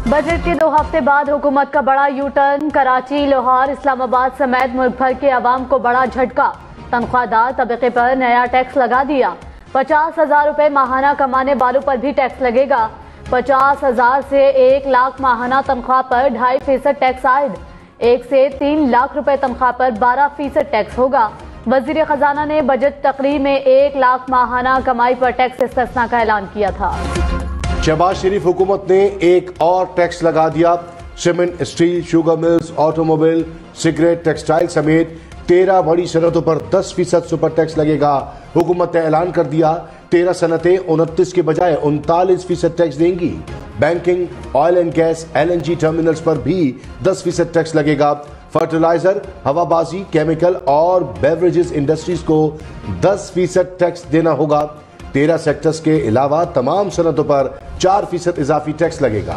Budget के 2 हफ्ते बाद हुकूमत का बड़ा यू टर्न। कराची, लाहौर, इस्लामाबाद समेत मुल्क भर के अवाम को बड़ा झटका। तनख्वाहदार तबके पर नया टैक्स लगा दिया। 50,000 रुपए माहाना कमाने वालों पर भी टैक्स लगेगा। 50,000 से 1 लाख माहाना तनख्वाह पर 2.5% टैक्स आयद। 1 से 3 लाख रुपए तनख्वाह पर 12% टैक्स होगा। वजीर खजाना ने बजट तकरीर में 1 लाख माहाना कमाई पर टैक्स इस्तिस्ना का ऐलान किया था। शहबाज शरीफ हुकूमत ने एक और टैक्स लगा दिया। Cement, steel, sugar mills, automobile, cigarette, textile समेत 13 बड़ी सनतों पर 10% सुपर टैक्स लगेगा। हुकूमत ने ऐलान कर दिया 13 सनतें 29 के बजाय 39% टैक्स देंगी। Banking, oil and gas, LNG terminals पर भी 10% टैक्स लगेगा। फर्टिलाइजर, हवाबाजी, केमिकल और बेवरेजेस इंडस्ट्रीज को 10% टैक्स देना होगा। 13 सेक्टर्स के अलावा तमाम सनतों पर 4% इजाफी टैक्स लगेगा।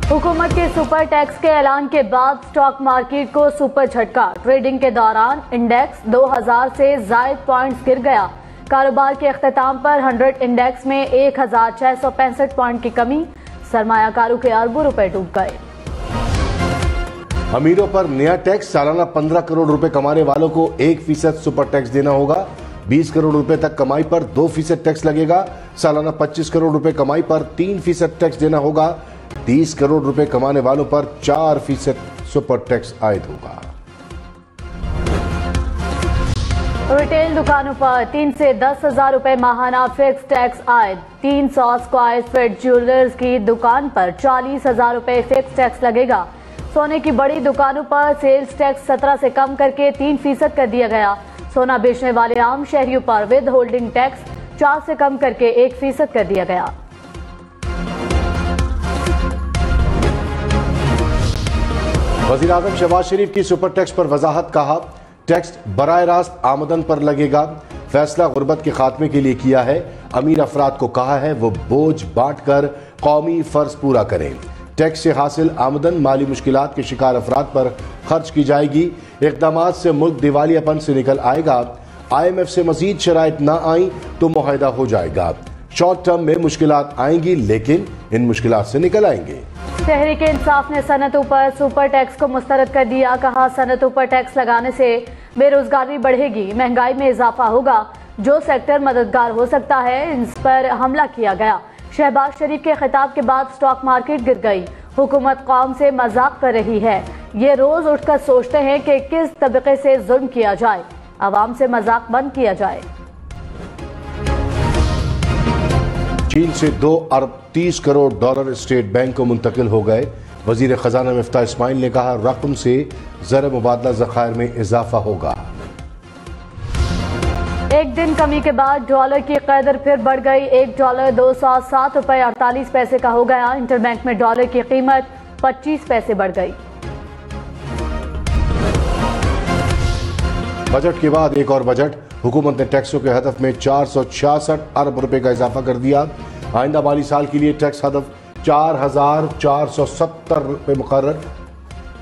हुकूमत के सुपर टैक्स के ऐलान के बाद स्टॉक मार्केट को सुपर झटका। ट्रेडिंग के दौरान इंडेक्स 2000 से जायद पॉइंट्स गिर गया। कारोबार के अख्ताम पर 100 इंडेक्स में 1665 पॉइंट की कमी। सरमायाकारों के अरबों रुपए डूब गए। अमीरों पर नया टैक्स। सालाना 15 करोड़ रुपए कमाने वालों को 1% सुपर टैक्स देना होगा। 20 करोड़ रुपए तक कमाई पर 2% टैक्स लगेगा। सालाना 25 करोड़ रुपए कमाई पर 3% टैक्स देना होगा। 30 करोड़ रुपए कमाने वालों पर 4% सुपर टैक्स आयद होगा। रिटेल दुकानों पर 3 से 10,000 रुपए माहाना फिक्स टैक्स आयद। 300 स्क्वायर फीट ज्वेलर्स की दुकान पर 40,000 रुपए फिक्स टैक्स लगेगा। सोने की बड़ी दुकानों पर सेल्स टैक्स 17 से कम करके 3% कर दिया गया। सोना बेचने वाले आम शहरियों पर विद होल्डिंग टैक्स 4 से कम करके 1% कर दिया गया। वज़ीर आज़म शहबाज शरीफ की सुपर टैक्स पर वजाहत। कहा टैक्स बराह रास्त आमदन पर लगेगा। फैसला गुर्बत के खात्मे के लिए किया है। अमीर अफराद को कहा है वो बोझ बांट कर कौमी फर्ज पूरा करें। टैक्स से हासिल आमदन माली मुश्किलात के शिकार अफराद पर खर्च की जाएगी। इक़दामात से मुल्क दिवालियापन से निकल आएगा। IMF से मजीद शराइत ना आई तो मुआहदा हो जाएगा। शॉर्ट टर्म में मुश्किलात आएंगी लेकिन इन मुश्किलात से निकल आएंगे। तहरीक इंसाफ ने सनतों पर सुपर टैक्स को मुस्तरद कर दिया। कहा सनतों पर टैक्स लगाने से बेरोजगारी बढ़ेगी, महंगाई में इजाफा होगा। जो सेक्टर मददगार हो सकता है इस पर हमला किया गया। शहबाज शरीफ के खिताब के बाद स्टॉक मार्केट गिर गई। हुकूमत कौम से मजाक कर रही है। ये रोज उठकर सोचते हैं कि किस तबके से जुल्म किया जाए, आवाम से मजाक बंद किया जाए। चीन से 2 अरब 30 करोड़ डॉलर स्टेट बैंक को मुंतकिल हो गए। वजीर खजाना मिफ्ता इस्माइल ने कहा रकम से ज़र मुबादला ज़खायर में इजाफा होगा। एक दिन कमी के बाद डॉलर की कदर फिर बढ़ गई। $1 207 रुपए 48 पैसे का हो गया। इंटरबैंक में डॉलर की कीमत 25 पैसे बढ़ गई। बजट के बाद एक और बजट। हुकूमत ने टैक्सों के हदफ में 466 अरब रुपए का इजाफा कर दिया। आइंदा माली साल के लिए टैक्स हदफ 4,470 रुपए मुकर्रर।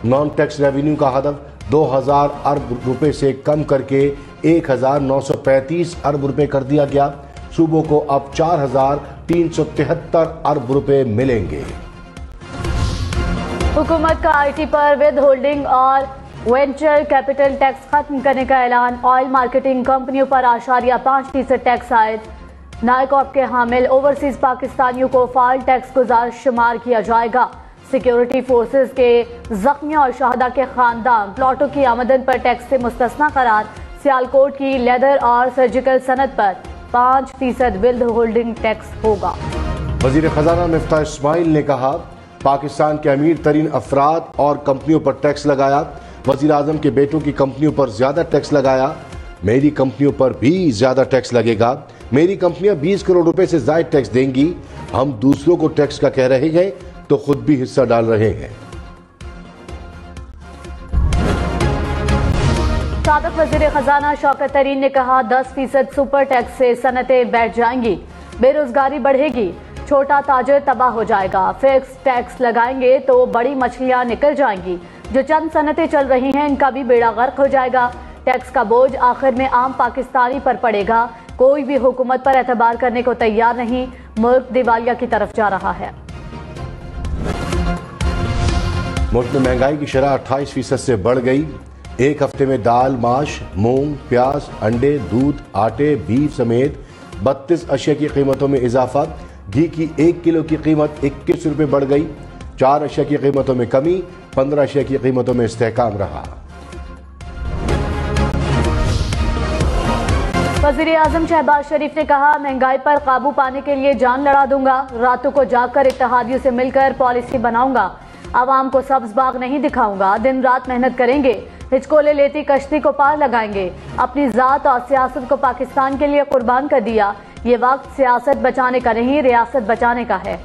नॉन टैक्स रेवेन्यू का हदफ 2,000 अरब रुपए से कम करके 1,935 अरब रुपए कर दिया गया। सूबों को अब 4,373 अरब रुपए मिलेंगे। हुकूमत का IT पर विद होल्डिंग और वेंचर कैपिटल टैक्स खत्म करने का ऐलान। ऑयल मार्केटिंग कंपनियों पर 8.5% टैक्स आयद। नायकॉप के हामिल ओवरसीज पाकिस्तानियों को फाल टैक्स गुजार शुमार किया जाएगा। सिक्योरिटी फोर्सेस के जख्मियों और शहदा के खानदान प्लॉटों की आमदन पर टैक्स से मुस्तस्ना करार। सियालकोट की लेदर और सर्जिकल सनत पर 5% विद होल्डिंग टैक्स होगा। वजीर खजाना मिफ्ता इस्माइल ने कहा पाकिस्तान के अमीर तरीन अफराद और कंपनियों पर टैक्स लगाया। वजीर आजम के बेटों की कंपनियों पर ज्यादा टैक्स लगाया। मेरी कंपनियों पर भी ज्यादा टैक्स लगेगा। मेरी कंपनियां 20 करोड़ रुपए से ज्यादा टैक्स देंगी। हम दूसरों को टैक्स का कह रहे हैं तो खुद भी हिस्सा डाल रहे हैं। साबिक वजीर खजाना शौकत तरीन ने कहा 10% सुपर टैक्स से सनतें बैठ जाएंगी, बेरोजगारी बढ़ेगी, छोटा ताजर तबाह हो जाएगा। फिक्स टैक्स लगाएंगे तो बड़ी मछलियां निकल जाएंगी। जो चंद सनतें चल रही हैं इनका भी बेड़ा गर्क हो जाएगा। टैक्स का बोझ आखिर में आम पाकिस्तानी पर पड़ेगा। कोई भी हुकूमत पर एतबार करने को तैयार नहीं। मुल्क दिवालिया की तरफ जा रहा है। मुल्क में महंगाई की शरह 28% से बढ़ गई। एक हफ्ते में दाल, माश, मूंग, प्याज, अंडे, दूध, आटे, बीफ समेत 32 अशिया की कीमतों में इजाफा। घी की 1 किलो की कीमत 21 रुपये बढ़ गई। 4 अशिया की कीमतों में कमी, 15 अशिया की कीमतों में इस्तेहकाम रहा। वज़ीर-ए-आज़म शहबाज शरीफ ने कहा, महंगाई पर काबू पाने के लिए जान लड़ा दूंगा। रातों को जागकर इत्तेहादियों से मिलकर पॉलिसी बनाऊंगा। आवाम को सब्ज बाग नहीं दिखाऊंगा। दिन रात मेहनत करेंगे। हिचकोले लेती कश्ती को पार लगाएंगे। अपनी जात और सियासत को पाकिस्तान के लिए कुर्बान कर दिया। ये वक्त सियासत बचाने का नहीं, रियासत बचाने का है।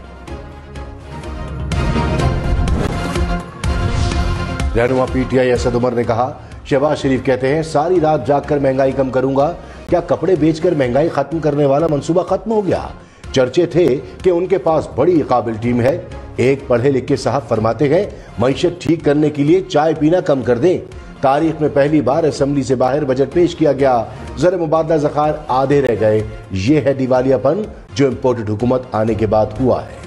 रहनुमा पीटीआई असद उमर ने कहा, शहबाज शरीफ कहते हैं सारी रात जागकर महंगाई कम करूंगा। क्या कपड़े बेचकर महंगाई खत्म करने वाला मंसूबा खत्म हो गया? चर्चे थे कि उनके पास बड़ी काबिल टीम है। एक पढ़े लिखे साहब फरमाते हैं मईशत ठीक करने के लिए चाय पीना कम कर दें। तारीख में पहली बार असेंबली से बाहर बजट पेश किया गया। ज़र मुबादला ज़खायर आधे रह गए। ये है दिवालियापन जो इम्पोर्टेड हुकूमत आने के बाद हुआ है।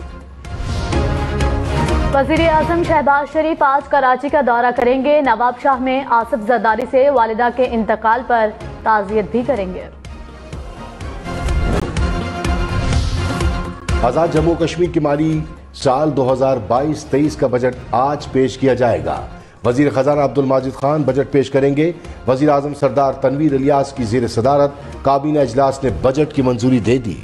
वज़ीर-ए-आज़म शहबाज शरीफ आज कराची का दौरा करेंगे। नवाब शाह में आसिफ जरदारी से वालिदा के इंतकाल पर ताज़ियत भी करेंगे। आजाद जम्मू कश्मीर की माली साल 2022-23 का बजट आज पेश किया जाएगा। वजीर खजाना अब्दुल माजिद खान बजट पेश करेंगे। वजीर आजम सरदार तनवीर इलियास की ज़ेर सदारत काबीना इजलास ने बजट की मंजूरी दे दी।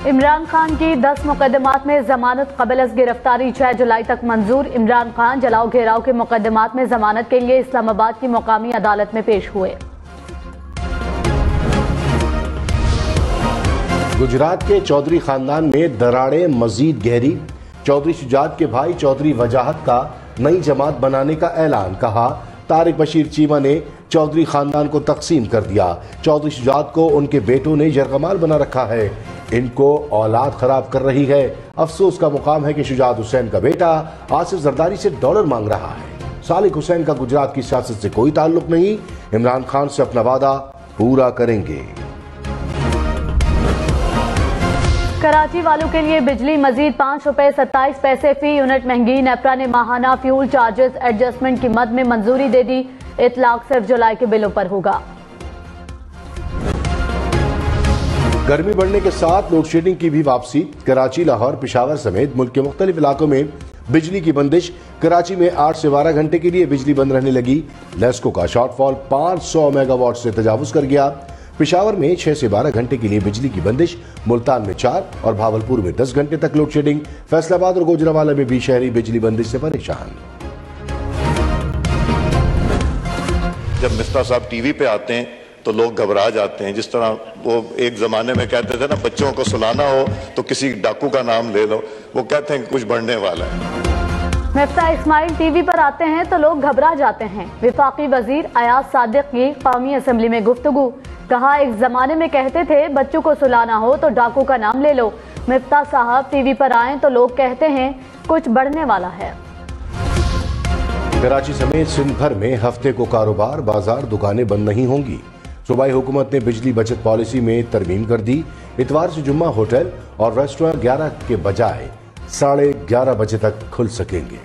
इमरान खान की 10 मुकदमात में जमानत कबल गिरफ्तारी 6 जुलाई तक मंजूर। इमरान खान जलाओ घेराव के मुकदमात में जमानत के लिए इस्लामाबाद की मुकामी अदालत में पेश हुए। गुजरात के चौधरी खानदान में दरारें मजीद गहरी। चौधरी शुजात के भाई चौधरी वजाहत का नई जमात बनाने का ऐलान। कहा, तारिक बशीर चीमा ने चौधरी खानदान को तकसीम कर दिया। चौधरी शुजात को उनके बेटों ने यरगमाल बना रखा है। इनको औलाद खराब कर रही है। अफसोस का मुकाम है कि शुजात हुसैन का बेटा आसिफ जरदारी से डॉलर मांग रहा है। सालिक हुसैन का गुजरात की सियासत से कोई ताल्लुक नहीं। इमरान खान से अपना वादा पूरा करेंगे। कराची वालों के लिए बिजली मजीद 5 रुपए 27 पैसे फी यूनिट महंगी। नेपरा ने माहाना फ्यूल चार्जेस एडजस्टमेंट की मद में मंजूरी दे दी। इतलाक सिर्फ जुलाई के बिलों पर होगा। गर्मी बढ़ने के साथ लोड शेडिंग की भी वापसी। कराची, लाहौर, पेशावर समेत मुल्क के मुख्तलिफ इलाकों में बिजली की बंदिश। कराची में 8 से 12 घंटे के लिए बिजली बंद रहने लगी। लेस्को का शॉर्टफॉल 500 मेगावाट से तजावुज कर गया। पेशावर में 6 से 12 घंटे के लिए बिजली की बंदिश। मुल्तान में 4 और भावलपुर में 10 घंटे तक लोड शेडिंग। फैसलाबाद और गुजरावाला में भी शहरी बिजली बंदिश से परेशान। जब मिफ्ता साहब टीवी पे आते हैं तो लोग घबरा जाते हैं। जिस तरह वो एक जमाने में कहते थे ना, बच्चों को सुलाना हो तो किसी डाकू का नाम ले लो, वो कहते हैं कुछ बढ़ने वाला है। मिफ्ता इस्माइल टीवी पर आते हैं तो लोग घबरा जाते हैं। विफाकी वजीर अयाज सादिक की कौमी असम्बली में गुफ्तगू। कहा, एक जमाने में कहते थे बच्चों को सुलाना हो तो डाकू का नाम ले लो। मिफ्ता साहब टीवी पर आए तो लोग कहते हैं कुछ बढ़ने वाला है। कराची समेत सिंध भर में हफ्ते को कारोबार, बाजार, दुकानें बंद नहीं होंगी। सूबाई हुकूमत ने बिजली बचत पॉलिसी में तरमीम कर दी। इतवार से जुम्मा होटल और रेस्टोरेंट 11 के बजाय 11:30 बजे तक खुल सकेंगे।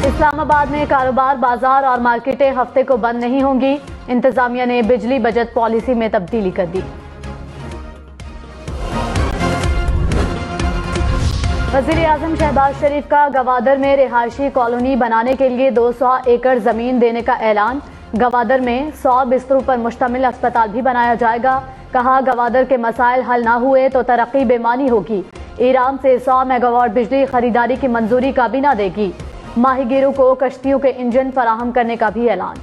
इस्लामाबाद में कारोबार, बाजार और मार्केटें हफ्ते को बंद नहीं होंगी। इंतजामिया ने बिजली बचत पॉलिसी में तब्दीली कर दी। वज़ीर-ए-आज़म शहबाज शरीफ का गवादर में रिहायशी कॉलोनी बनाने के लिए 200 एकड़ जमीन देने का ऐलान। गवादर में 100 बिस्तरों पर मुश्तमिल अस्पताल भी बनाया जाएगा। कहा, गवादर के मसाइल हल ना हुए तो तरक्की बेमानी होगी। ईरान से 100 मेगावाट बिजली खरीदारी की मंजूरी काबीना देगी। माहीगीरों को कश्तियों के इंजन फराहम करने का भी ऐलान।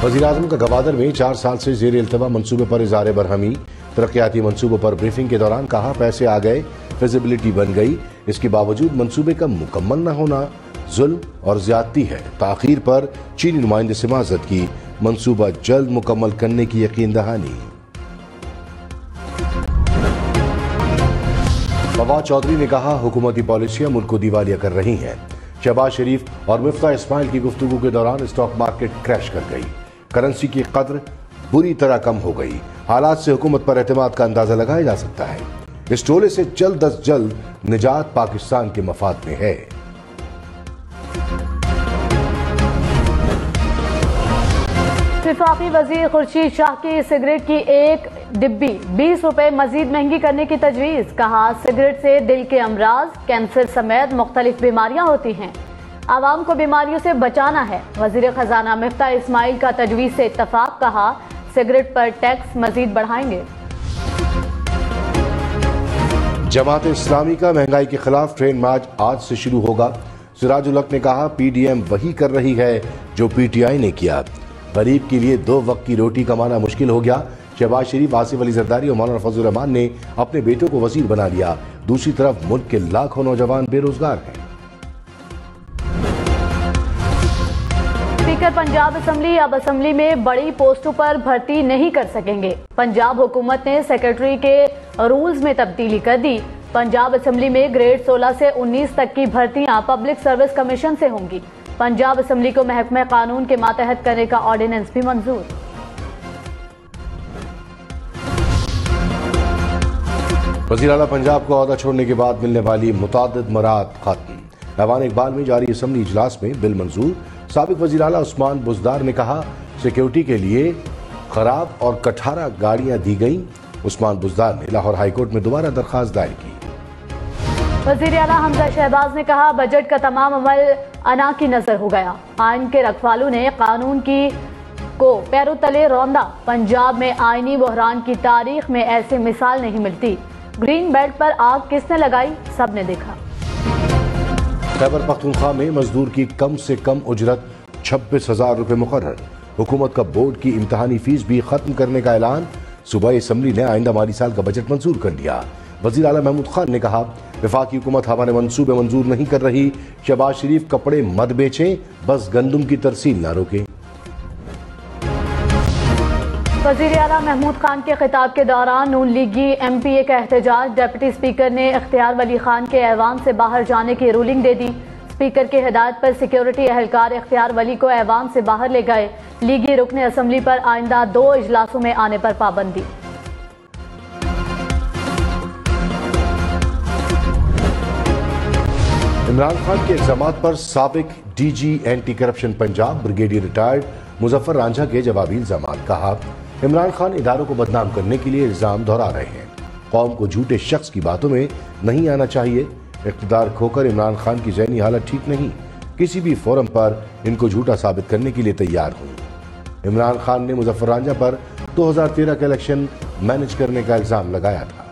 वज़ीर-ए-आज़म का गवादर में 4 साल से ज़ेर इल्तवा मंसूबे पर इज़हार बरहमी। तरक्याती मंसूबों पर ब्रीफिंग के दौरान कहा, पैसे आ गए, फिजिबिलिटी बन गई, इसके बावजूद मंसूबे का मुकम्मल न होना जुल्म और ज्यादती है। ताखीर पर चीनी नुमाइंदे से माज़रत की। मंसूबा जल्द मुकम्मल करने की यकीन दहानी। फवाद चौधरी ने कहा, हुकूमती पॉलिसियां मुल्क को दिवालिया कर रही हैं। शहबाज शरीफ और मिफ्ता इस्माइल की गुफ्तगू के दौरान स्टॉक मार्केट क्रैश कर गई। करेंसी की कद्र बुरी तरह कम हो गई। हालात से हुकूमत पर एतमाद का अंदाजा लगाया जा सकता है। इस टोले से जल्द अज जल्द निजात पाकिस्तान के मफाद में है। वफाकी वजीर खुर्शीद शाह की सिगरेट की एक डिब्बी 20 रुपए मजीद महंगी करने की तजवीज। कहा, सिगरेट से दिल के अमराज, कैंसर समेत मुख्तलिफ बीमारियां होती हैं। आवाम को बीमारियों से बचाना है। वजीर खजाना मिफ्ता इस्माइल का तजवीज से इत्तफाक। कहा, सिगरेट पर टैक्स मजीद बढ़ाएंगे। जमात इस्लामी का महंगाई के खिलाफ ट्रेन मार्च आज से शुरू होगा। सिराजुल हक ने कहा, PDM वही कर रही है जो PTI ने किया। गरीब के लिए 2 वक्त की रोटी कमाना मुश्किल हो गया। शहबाज शरीफ, आसिफ अली जरदारी और मौलाना फजल रहमान ने अपने बेटों को वजीर बना लिया। दूसरी तरफ मुल्क के लाखों नौजवान बेरोजगार हैं। स्पीकर पंजाब असम्बली अब असम्बली में बड़ी पोस्टों पर भर्ती नहीं कर सकेंगे। पंजाब हुकूमत ने सेक्रेटरी के रूल्स में तब्दीली कर दी। पंजाब असम्बली में ग्रेड 16 से 19 तक की भर्तियां पब्लिक सर्विस कमीशन से होंगी। पंजाब असम्बली को महकमे कानून के मातहत करने का ऑर्डिनेंस भी मंजूर। वज़ीर आला पंजाब को ओहदा छोड़ने के बाद मिलने वाली मुतादिद मराद खत्म। ऐवान इकबाल में जारी असम्बली इजलास में बिल मंजूर। साबिक वज़ीर आला उस्मान बुज़दार ने कहा, सिक्योरिटी के लिए खराब और कठारा गाड़ियां दी गई। उस्मान बुज़दार ने लाहौर हाईकोर्ट में दोबारा दरखास्त दायर की। वज़ीर आला हमजा शहबाज ने कहा, बजट का तमाम अमल अना की नजर हो गया। आइन के रखवालों ने कानून की को पैरों तले रौंदा। पंजाब में आईनी बहरान की तारीख में ऐसी मिसाल नहीं मिलती। ग्रीन बेल्ट पर आग किसने लगाई, सबने देखा। खैबर पख्तूनख्वा में मजदूर की कम से कम उजरत 26,000 रुपए मुकर्रर। हुकूमत का बोर्ड की इम्तहानी फीस भी खत्म करने का ऐलान। सूबाई असम्बली ने आइंदा माली साल का बजट मंजूर कर लिया। वज़ीर आला महमूद खान ने कहा, वफाकी हुकूमत हमारे मंसूबे मंजूर नहीं कर रही। शहबाज शरीफ कपड़े मत बेचें, बस गंदुम की तरसील ना रोकें। वज़ीर आला महमूद खान के खिताब के दौरान नून लीगी MPA का एहतजाज। डिप्टी स्पीकर ने इख्तियार वली खान के ऐवान से बाहर जाने की रूलिंग दे दी। स्पीकर की हिदायत पर सिक्योरिटी एहलकार इख्तियार वली को ऐवान से बाहर ले गए। लीगी रुकने असम्बली पर आइंदा 2 इजलासों में आने पर पाबंदी। इमरान खान के इल्जामात पर साबिक DG anti corruption Punjab brigadier retired Muzaffar Ranjha के जवाबी इल्जामात। कहा, इमरान खान इदारों को बदनाम करने के लिए इल्जाम दोहरा रहे हैं। कौम को झूठे शख्स की बातों में नहीं आना चाहिए। इख्तिदार खोकर इमरान खान की ज़हनी हालत ठीक नहीं। किसी भी फोरम पर इनको झूठा साबित करने के लिए तैयार हूँ। इमरान खान ने मुजफ्फर रांझा पर 2013 का इलेक्शन मैनेज करने का इल्जाम लगाया था।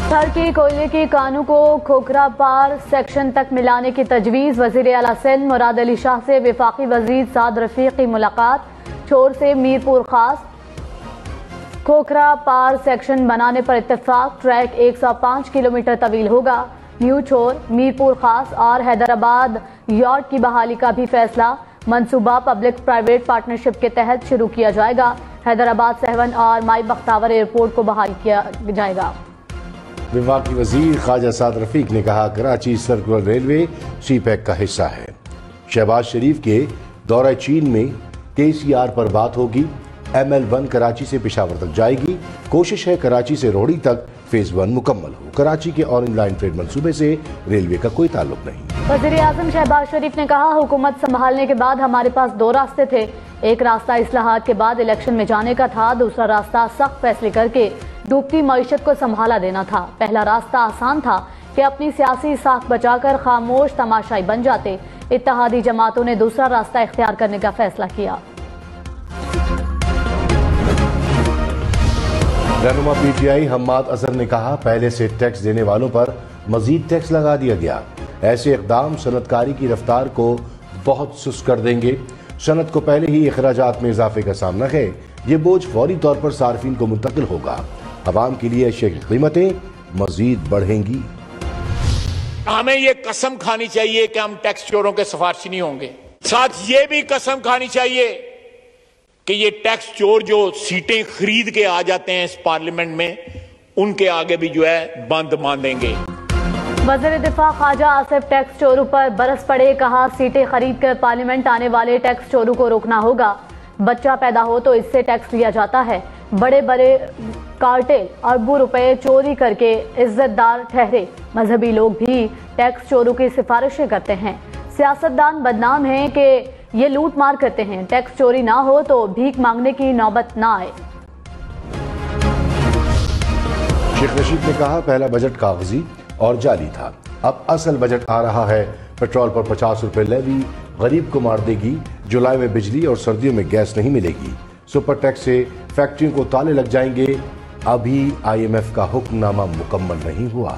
थर की कोयले की कानू को खोखरा पार सेक्शन तक मिलाने की तजवीज़। वज़ीर आला सिंध मुराद अली शाह से वफाकी वज़ीर साद रफीक की मुलाकात। छोर से मीरपुर खास खोखरा पार सेक्शन बनाने पर इत्तेफाक। ट्रैक 105 किलोमीटर तवील होगा। न्यू छोर, मीरपुर खास और हैदराबाद यार्ड की बहाली का भी फैसला। मंसूबा पब्लिक प्राइवेट पार्टनरशिप के तहत शुरू किया जाएगा। हैदराबाद सहवन और माई बख्तावर एयरपोर्ट को बहाल किया जाएगा। वफाकी वजीर ख्वाजा साद रफीक ने कहा, कराची सर्कुलर रेलवे CPEC का हिस्सा है। शहबाज शरीफ के दौरा चीन में KCR पर बात होगी। ML1 कराची से पेशावर तक जाएगी। कोशिश है कराची से रोहड़ी तक फेज 1 मुकम्मल हो। कराची के ऑरेंज लाइन ट्रेड मंसूबे से रेलवे का कोई ताल्लुक नहीं। वज़ीर आज़म शहबाज शरीफ ने कहा, हुकूमत संभालने के बाद हमारे पास 2 रास्ते थे। एक रास्ता इस्लाहात के बाद इलेक्शन में जाने का था। दूसरा रास्ता सख्त फैसले करके डूबती मईशत को संभाला देना था। पहला रास्ता आसान था कि अपनी सियासी साख बचाकर खामोश तमाशाई बन जाते। इत्तेहादी जमातों ने दूसरा रास्ता इख्तियार करने का फैसला किया। रहनुमा PTI हम्माद अजहर ने कहा, पहले से टैक्स देने वालों पर मजीद टैक्स लगा दिया गया। ऐसे इकदाम सनतकारी की रफ्तार को बहुत सुस्त कर देंगे। सनत को पहले ही अखराजात में इजाफे का सामना है। ये बोझ फौरी तौर पर सार्फिन को मुंतकिल होगा। अवाम के लिए अशिया की कीमतें मजीद बढ़ेंगी। हमें ये कसम खानी चाहिए कि हम टैक्स चोरों के सिफारिशी नहीं होंगे। साथ ये भी कसम खानी चाहिए कि ये टैक्स चोर जो सीटें खरीद के आ जाते हैं इस पार्लियामेंट में, उनके आगे भी जो है बंद बांधेंगे। वज़ीर दिफा ख्वाजा आसिफ टैक्स चोरों पर बरस पड़े। कहा, सीटें खरीद कर पार्लियामेंट आने वाले टैक्स चोरों को रोकना होगा। बच्चा पैदा हो तो इससे टैक्स लिया जाता है। बड़े बड़े कार्टेल अरबों रुपए चोरी करके इज्जतदार ठहरे। मजहबी लोग भी टैक्स चोरों की सिफारिशें करते हैं। सियासतदान बदनाम हैं कि ये लूट मार करते हैं। टैक्स चोरी ना हो तो भीख मांगने की नौबत ना आए। शेख रशीद ने कहा, पहला बजट कागजी और जाली था, अब असल बजट आ रहा है। पेट्रोल पर 50 रुपए लेवी गरीब को मार देगी। जुलाई में बिजली और सर्दियों में गैस नहीं मिलेगी। सुपर टैक्स से फैक्ट्रियों को ताले लग जाएंगे। अभी IMF का हुक्मनामा मुकम्मल नहीं हुआ।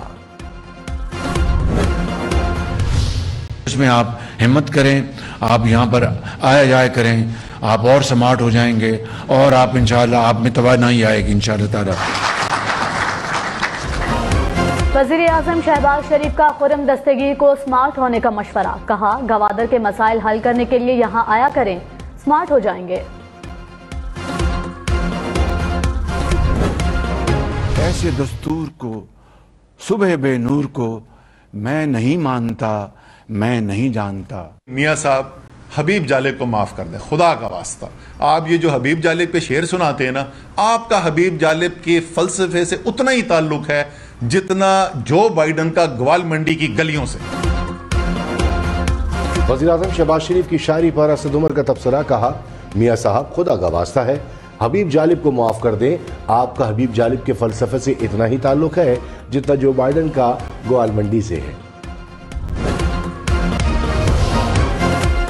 इसमें आप हिम्मत करें, आप यहाँ पर आया जाया करें, आप और स्मार्ट हो जाएंगे और आप इंशाअल्लाह आप में तवानाई आएगी इंशाअल्लाह ताला। वज़ीर आज़म शहबाज शरीफ का खुर्रम दस्तगीर को स्मार्ट होने का मशवरा। कहा, गवादर के मसाइल हल करने के लिए यहाँ आया करें, स्मार्ट हो जाएंगे। ऐसे दस्तूर को, सुबह बेनूर को मैं नहीं मानता, मैं नहीं जानता। मियाँ साहब हबीब जालिब को माफ कर दें, खुदा का वास्ता। आप ये जो हबीब जालिब पे शेर सुनाते हैं ना, आपका हबीब जालिब के फलसफे से उतना ही ताल्लुक है जितना जो बाइडन का ग्वाल मंडी की गलियों से। वज़ीर आज़म शहबाज शरीफ की शायरी पर असद उमर का तबसरा। कहा, मियाँ साहब खुदा का वास्ता है, हबीब जालिब को माफ कर दें। आपका हबीब जालिब के फलसफे से इतना ही ताल्लुक है जितना जो बाइडन का ग्वाल मंडी से है।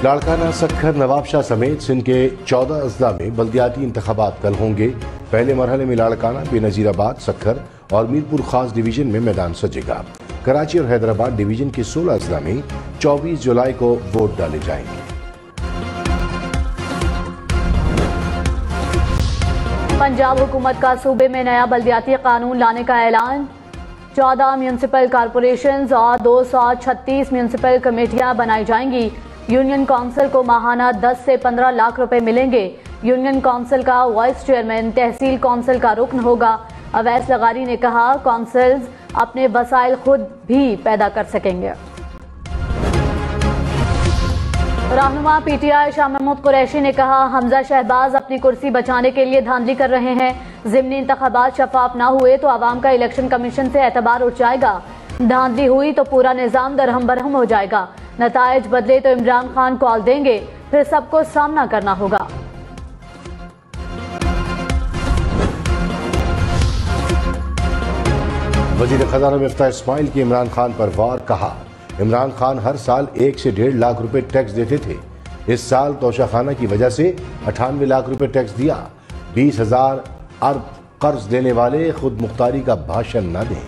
लाड़काना, सक्खर, नवाबशाह समेत सिंध के 14 अजला में बल्दियाती इंतखाबात कल होंगे। पहले मरहले में लाड़काना, बेनजीराबाद, सक्खर और मीरपुर खास डिवीजन में मैदान सजेगा। कराची और हैदराबाद डिवीजन के 16 अजला में 24 जुलाई को वोट डाले जाएंगे। पंजाब हुकूमत का सूबे में नया बल्दियाती कानून लाने का ऐलान। 14 म्यूनिसिपल कॉरपोरेशंस और 236 म्यूनिसिपल कमेटियां बनाई जाएंगी। यूनियन काउंसिल को माहाना 10 से 15 लाख रुपए मिलेंगे। यूनियन काउंसिल का वाइस चेयरमैन तहसील काउंसिल का रुकन होगा। अवैस लगारी ने कहा, काउंसिल्स अपने वसाइल खुद भी पैदा कर सकेंगे। रहनुमा PTI शाह महमूद कुरैशी ने कहा, हमजा शहबाज अपनी कुर्सी बचाने के लिए धांधली कर रहे हैं। ज़िमनी इंतखाबात शफाफ ना हुए तो आवाम का इलेक्शन कमीशन से एतबार उठ जाएगा। धांधली हुई तो पूरा निजाम दरहम बरहम हो जाएगा। नताइज बदले तो इमरान खान कॉल देंगे, फिर सबको सामना करना होगा। वजीर खजाना मिफ्ताह इस्माइल की इमरान खान पर वार। कहा, इमरान खान हर साल 1 से 1.5 लाख रुपए टैक्स देते थे। इस साल तोशाखाना की वजह से 98 लाख रुपए टैक्स दिया। 20,000 अरब कर्ज देने वाले खुद मुख्तारी का भाषण न दें।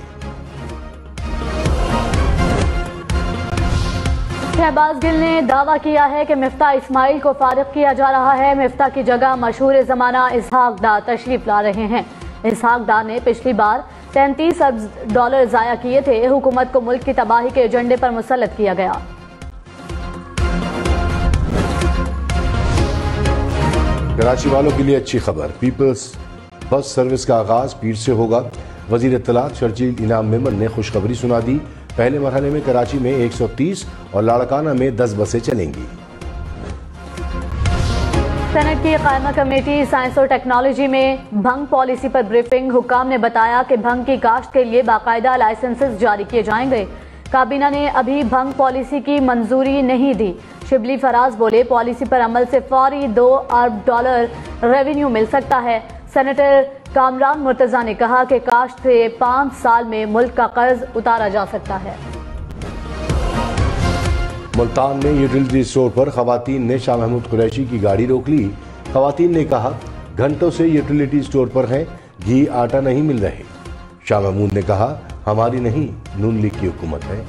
शहबाज गिल ने दावा किया है कि मिफ्ताह इस्माइल को फारिग किया जा रहा है। मिफ्ताह की जगह मशहूर जमाना इसहाक डार तशरीफ ला रहे हैं। इसहाक डार ने पिछली बार 33 अरब डॉलर जाया किए थे। हुकूमत को मुल्क की तबाही के एजेंडे पर मुसल्लत किया गया। कराची वालों के लिए अच्छी खबर, पीपल्स बस सर्विस का आगाज पीर से होगा। वजीर इत्तलात शर्जील इनाम मेमन ने खुशखबरी सुना दी। पहले मरहले में कराची में 130 और लाड़काना में 10 बसें चलेंगी। सेनेट की कायमा कमेटी साइंस और टेक्नोलॉजी में भंग पॉलिसी पर ब्रीफिंग। हुक्काम ने बताया कि भंग की काश्त के लिए बाकायदा लाइसेंसेस जारी किए जाएंगे। काबीना ने अभी भंग पॉलिसी की मंजूरी नहीं दी। शिबली फराज बोले, पॉलिसी पर अमल से फौरी 2 अरब डॉलर रेवेन्यू मिल सकता है। सेनेटर कामरान मुर्तजा ने कहा कि काश्त से 5 साल में मुल्क का कर्ज उतारा जा सकता है। मुल्तान में यूटिलिटी स्टोर पर खवातीन ने शाह महमूद कुरैशी की गाड़ी रोक ली। खवातीन ने कहा, घंटों से यूटिलिटी स्टोर पर हैं, घी आटा नहीं मिल रहे। शाह महमूद ने कहा, हमारी नहीं नून लीग की हुकूमत है।